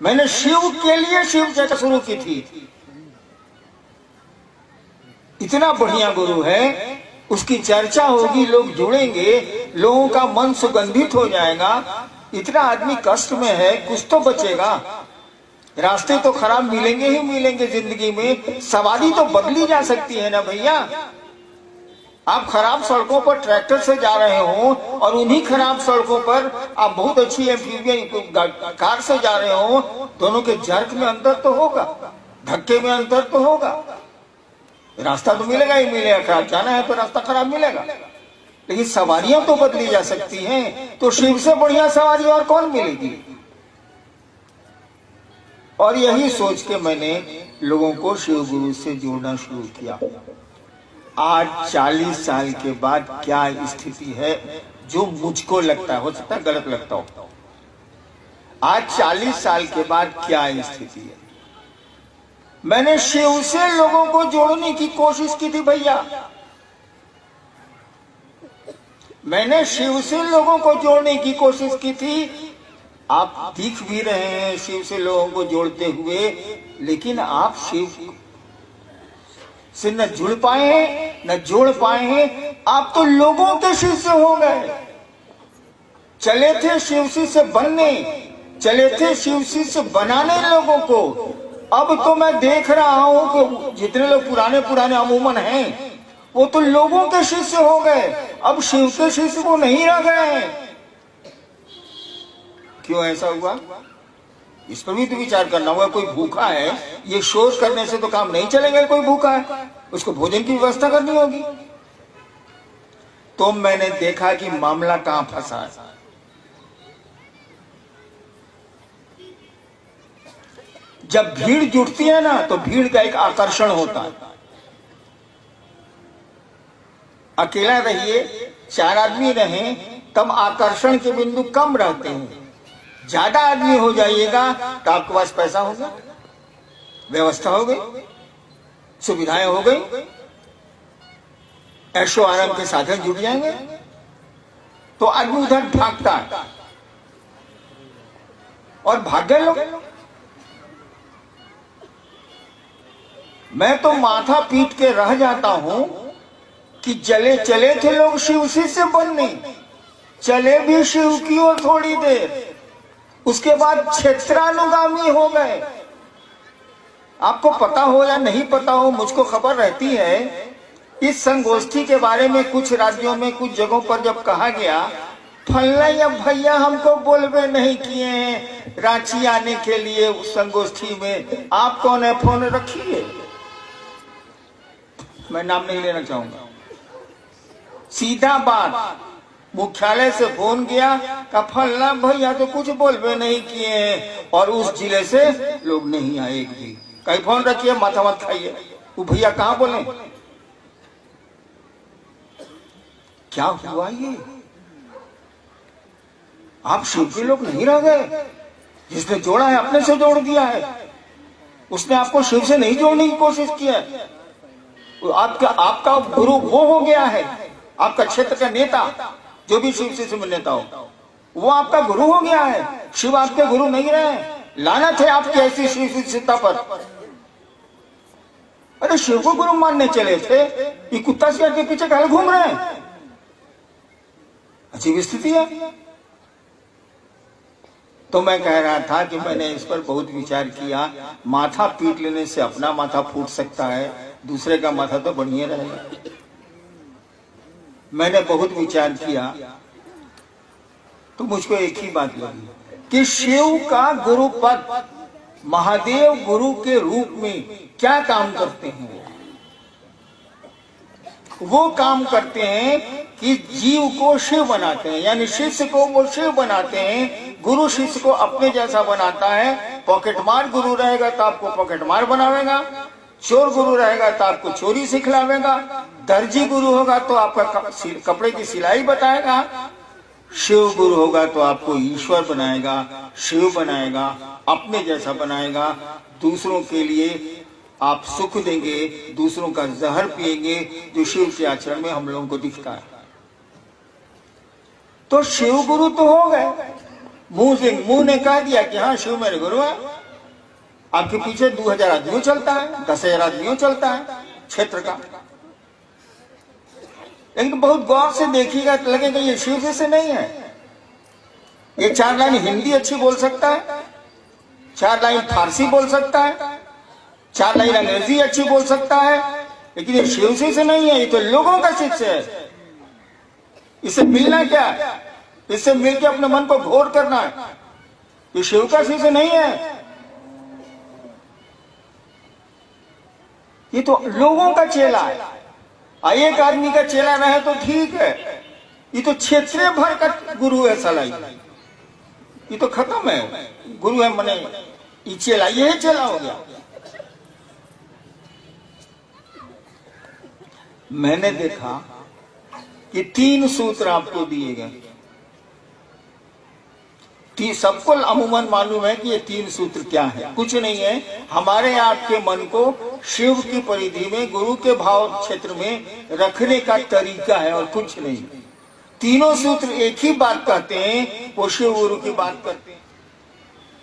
मैंने शिव के लिए शिव चर्चा शुरू की थी। इतना बढ़िया गुरु है, उसकी चर्चा होगी, लोग जुड़ेंगे, लोगों का मन सुगंधित हो जाएगा। इतना आदमी कष्ट में है, कुछ तो बचेगा। रास्ते तो खराब मिलेंगे ही मिलेंगे जिंदगी में, सवारी तो बदली जा सकती है ना भैया। आप खराब सड़कों पर ट्रैक्टर से जा रहे हो और उन्हीं खराब सड़कों पर आप बहुत अच्छी एम्फीबियन कार से जा रहे हो, दोनों के जर्क में अंतर तो होगा, धक्के में अंतर तो होगा। रास्ता तो मिलेगा ही मिलेगा, खराब जाना है तो रास्ता खराब मिलेगा, लेकिन सवारियां तो बदली जा सकती हैं। तो शिव से बढ़िया सवारी और कौन मिलेगी? और यही सोच के मैंने लोगों को शिव गुरु से जोड़ना शुरू किया। आज 40 साल के बाद क्या स्थिति है, जो मुझको लगता है, हो सकता है गलत लगता हो, आज 40 साल के बाद क्या स्थिति है। मैंने शिव से लोगों को जोड़ने की कोशिश की थी भैया, मैंने शिव से लोगों को जोड़ने की कोशिश की थी। आप दिख भी रहे हैं शिव से लोगों को जोड़ते हुए, लेकिन आप शिव से न जुड़ पाए हैं, न जोड़ पाए हैं। आप तो लोगों के शिष्य हो गए। चले थे शिवसी से बनने, चले थे शिवसी से बनाने लोगों को। अब तो मैं देख रहा हूं कि जितने लोग पुराने पुराने अमूमन हैं, वो तो लोगों के शिष्य हो गए, अब शिव के शिष्य को नहीं रह गए। क्यों ऐसा हुआ? इस पर भी तो विचार करना होगा। कोई भूखा है, ये शोध करने से तो काम नहीं चलेगा। कोई भूखा है, उसको भोजन की व्यवस्था करनी होगी। तो मैंने देखा कि मामला कहां फंसा है। जब भीड़ जुटती है ना, तो भीड़ का एक आकर्षण होता है। अकेला रहिए, 4 आदमी रहें, तब आकर्षण के बिंदु कम रहते हैं। ज्यादा आदमी हो जाइएगा तो आपके पास पैसा होगा, व्यवस्था हो गई, सुविधाएं हो गई, ऐशो आराम के साधन जुट जाएंगे, तो आदमी उधर भागता है और भाग गए लोग। मैं तो माथा पीट के रह जाता हूं कि चले थे लोग शिव से बनने, चले भी शिव की ओर थोड़ी देर, उसके बाद क्षेत्रानुगामी हो गए। आपको पता हो या नहीं पता हो, मुझको खबर रहती है। इस संगोष्ठी के बारे में कुछ राज्यों में, कुछ जगहों पर जब कहा गया, फल्ला या भैया हमको बोलवे नहीं किए हैं रांची आने के लिए उस संगोष्ठी में, आप कौन है, फोन रखिए। मैं नाम नहीं लेना चाहूंगा। सीधा बात, मुख्यालय से फोन गया का फल्ला भैया तो कुछ बोलवे नहीं किए हैं, और उस जिले से लोग नहीं आए भी। कहीं फोन रखिए, माथा मत खाइए। वो भैया कहां बोले? क्या हुआ ये? आप शिव के लोग नहीं रह गए। जिसने जोड़ा है अपने से जोड़ दिया है, उसने आपको शिव से नहीं जोड़ने की कोशिश की है। आपका गुरु वो हो गया है, आपका क्षेत्र का नेता, जो भी शिव से नेता हो, वो आपका गुरु हो गया है। शिव आपके गुरु नहीं रहे। लानत है आपकी ऐसी शिवता पर। अरे शिव को गुरु मानने चले थे, ये कुत्ता शेर के पीछे काहे घूम रहे हैं? अच्छी स्थिति है। तो मैं कह रहा था कि मैंने इस पर बहुत विचार किया। माथा पीट लेने से अपना माथा फूट सकता है, दूसरे का माथा तो बढ़िया रहेगा। मैंने बहुत विचार किया तो मुझको एक ही बात लगी कि शिव का गुरु पद, महादेव गुरु के रूप में क्या काम करते हैं। वो काम करते हैं कि जीव को शिव बनाते हैं, यानी शिष्य को वो शिव बनाते हैं। गुरु शिष्य को अपने जैसा बनाता है। पॉकेटमार गुरु रहेगा तो आपको पॉकेटमार बनावेगा, चोर गुरु रहेगा तो आपको चोरी सिखलावेगा, दर्जी गुरु होगा तो आपका कपड़े की सिलाई बताएगा, शिव गुरु होगा तो आपको ईश्वर बनाएगा, शिव बनाएगा, अपने जैसा बनाएगा। दूसरों के लिए आप सुख देंगे, दूसरों का जहर पिएंगे, जो शिव के आचरण में हम लोगों को दिखता है। तो शिव गुरु तो हो गए, मुंह ने कह दिया कि हाँ शिव मेरे गुरु है। आपके पीछे 2000 आदमियों चलता है, 10,000 आदमियों चलता है क्षेत्र का। लेकिन बहुत गौर से देखिएगा तो लगेगा ये शिव जैसे नहीं है। ये 4 लाइन हिंदी अच्छी बोल सकता है, 4 लाइन फारसी बोल सकता है, 4 लाइन अंग्रेजी अच्छी बोल सकता है, लेकिन ये शिव से नहीं है। ये तो लोगों का शिष्य है। इससे मिलना क्या है? इससे मिलकर अपने मन को घोर करना है। ये शिव का शिष्य नहीं है, ये तो लोगों का चेला है। एक आदमी का चेला रहे तो ठीक है, ये तो क्षेत्रीय भर का गुरु है साला। ये तो खत्म है। गुरु है मने ये चेला, ये चेला हो गया। मैंने देखा कि 3 सूत्र आपको दिए गए। सबको अमूमन मालूम है कि ये 3 सूत्र क्या है। कुछ नहीं है, हमारे आपके मन को शिव की परिधि में, गुरु के भाव क्षेत्र में रखने का तरीका है और कुछ नहीं। तीनों सूत्र एक ही बात कहते हैं, वो शिव गुरु की बात करते हैं।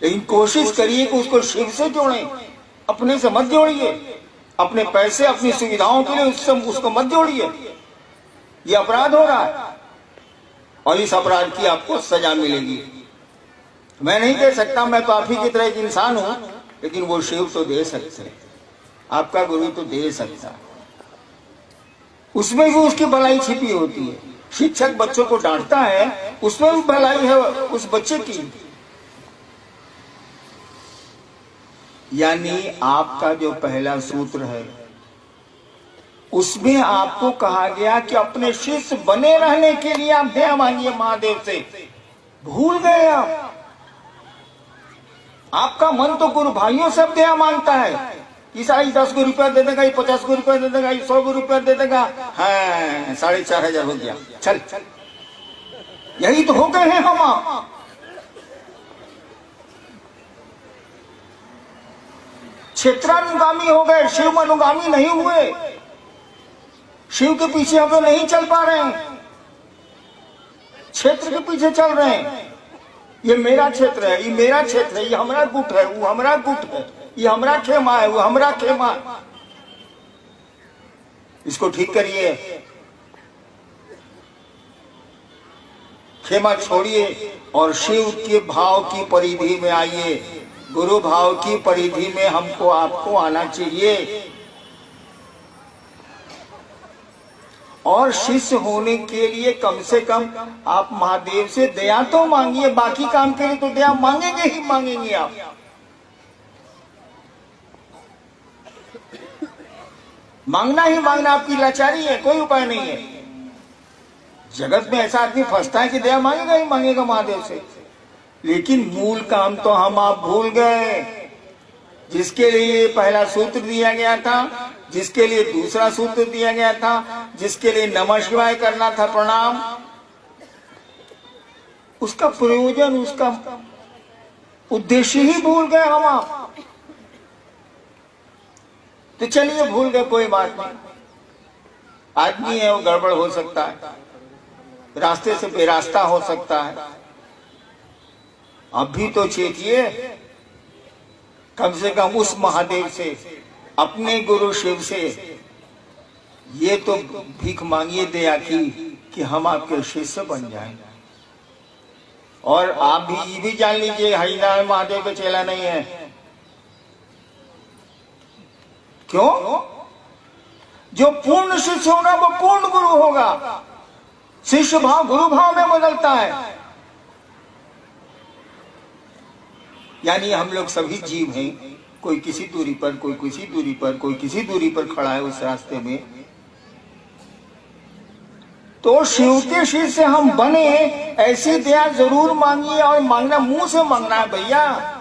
लेकिन कोशिश करिए कि उसको शिव से जोड़ें, अपने से मत जोड़िए। अपने पैसे, अपनी सुविधाओं के लिए उसको मत जोड़िए। ये अपराध हो रहा है और इस अपराध की आपको सजा मिलेगी। मैं नहीं दे सकता, मैं तो आप ही की तरह एक इंसान हूं, लेकिन वो शिव तो दे सकते हैं, आपका गुरु तो दे सकता है। उसमें भी उसकी भलाई छिपी होती है। शिक्षक बच्चों को डांटता है, उसमें भी भलाई है उस बच्चे की। यानी आपका जो पहला सूत्र है उसमें आपको कहा गया कि अपने शिष्य बने रहने के लिए आप दया मांगिए महादेव से। भूल गए आप। आपका मन तो गुरु भाइयों से दया मांगता है। ईसाई 10 को रुपया दे देगा, 50 को रुपया दे देगा, 100 को रुपया दे देगा। हाँ 4,500 हो गया, चल। यही तो हो गए हैं हम आप। क्षेत्रानुगामी हो गए, शिव अनुगामी नहीं हुए। शिव के पीछे हम लोग नहीं चल पा रहे हैं, क्षेत्र के पीछे चल रहे हैं। ये मेरा क्षेत्र है, ये मेरा क्षेत्र है, ये हमारा गुट है, वो हमारा गुट है, ये हमारा खेमा है, वो हमारा खेमा। इसको ठीक करिए, खेमा छोड़िए और शिव के भाव की परिधि में आइए। गुरु भाव की परिधि में हमको आपको आना चाहिए। और शिष्य होने के लिए कम से कम आप महादेव से दया तो मांगिए। बाकी काम के लिए तो दया मांगेंगे ही मांगेंगे आप। मांगना ही मांगना आपकी लाचारी है, कोई उपाय नहीं है। जगत में ऐसा आदमी फंसता है कि दया मांगेगा ही मांगेगा महादेव से, लेकिन मूल काम तो हम आप भूल गए। जिसके लिए पहला सूत्र दिया गया था, जिसके लिए दूसरा सूत्र दिया गया था, जिसके लिए नमः शिवाय करना था, प्रणाम, उसका प्रयोजन, उसका उद्देश्य ही भूल गए हम आप। तो चलिए भूल गए, कोई बात नहीं। आदमी है, वो गड़बड़ हो सकता है, रास्ते से बेरास्ता हो सकता है। अभी तो चेतिए, कम से कम उस महादेव से, अपने गुरु शिव से ये तो भीख मांगिए दया की कि हम आपके शिष्य बन जाएं। और आप भी ये भी जान लीजिए, हरिनारायण महादेव का चेला नहीं है। क्यों? जो पूर्ण शिष्य होगा वो पूर्ण गुरु होगा। शिष्य भाव गुरु भाव में बदलता है। यानी हम लोग सभी जीव हैं, कोई किसी दूरी पर, कोई किसी दूरी पर, कोई किसी दूरी पर खड़ा है उस रास्ते में। तो शिव के शिष्य हम बने, ऐसी दया जरूर मांगिए। और मांगना मुंह से मांगना है भैया।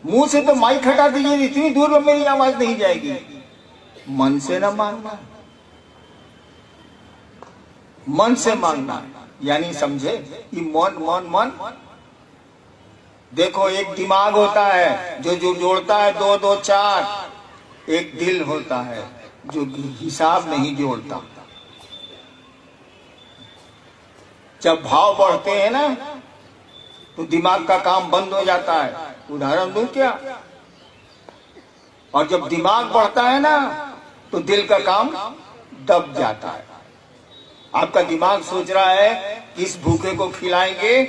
मुंह से तो माइक हटा दीजिए, इतनी दूर में मेरी आवाज नहीं जाएगी। मन से ना मांगना, मन से मांगना। यानी समझे कि मन मन मन। देखो, एक दिमाग होता है जो जोड़ता है 2 2 4। एक दिल होता है जो हिसाब नहीं जोड़ता। जब भाव बढ़ते हैं ना, तो दिमाग का काम बंद हो जाता है। उदाहरण दूं क्या? और जब दिमाग बढ़ता है ना तो दिल का काम दब जाता है। आपका दिमाग सोच रहा है कि इस भूखे को खिलाएंगे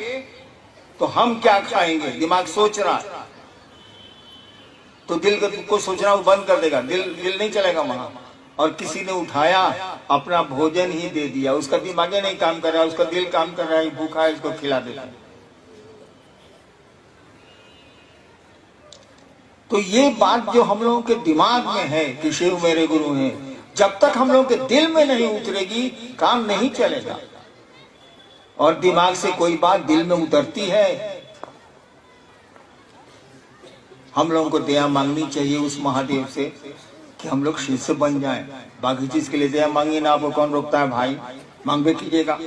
तो हम क्या खाएंगे, दिमाग सोच रहा है, तो दिल को सोचना वो बंद कर देगा, दिल नहीं चलेगा वहां। और किसी ने उठाया, अपना भोजन ही दे दिया, उसका दिमाग नहीं काम कर रहा, उसका दिल काम कर रहा है, भूखा है इसको खिला देता है। तो ये बात जो हम लोगों के दिमाग में है कि शिव मेरे गुरु हैं, जब तक हम लोगों के दिल में नहीं उतरेगी काम नहीं चलेगा। और दिमाग से कोई बात दिल में उतरती है, हम लोगों को दया मांगनी चाहिए उस महादेव से कि हम लोग शिष्य बन जाएं। बाकी चीज के लिए दया मांगी ना, आपको कौन रोकता है भाई, मांगबे कीजिएगा,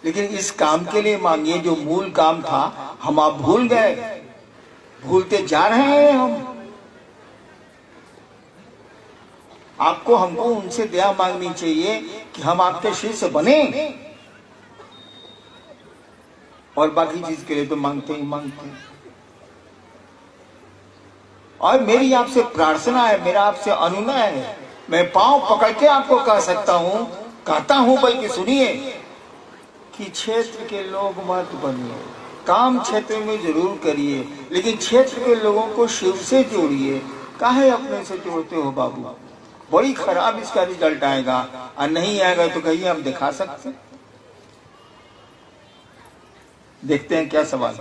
लेकिन इस काम के लिए मांगिए जो मूल काम था। हम आप भूल गए, भूलते जा रहे हैं हम। आपको हमको उनसे दया मांगनी चाहिए कि हम आपके शिष्य बने, और बाकी चीज के लिए तो मांगते ही मांगते हैं। और मेरी आपसे प्रार्थना है, मेरा आपसे अनुनय है, मैं पांव पकड़ के आपको कह सकता हूं, कहता हूं, बल्कि सुनिए कि क्षेत्र के लोग मत बनिए। काम क्षेत्र में जरूर करिए, लेकिन क्षेत्र के लोगों को शिव से जोड़िए। काहे अपने से जोड़ते हो बाबू? बड़ी खराब इसका रिजल्ट आएगा, और नहीं आएगा तो कहिए हम दिखा सकते। देखते हैं क्या सवाल।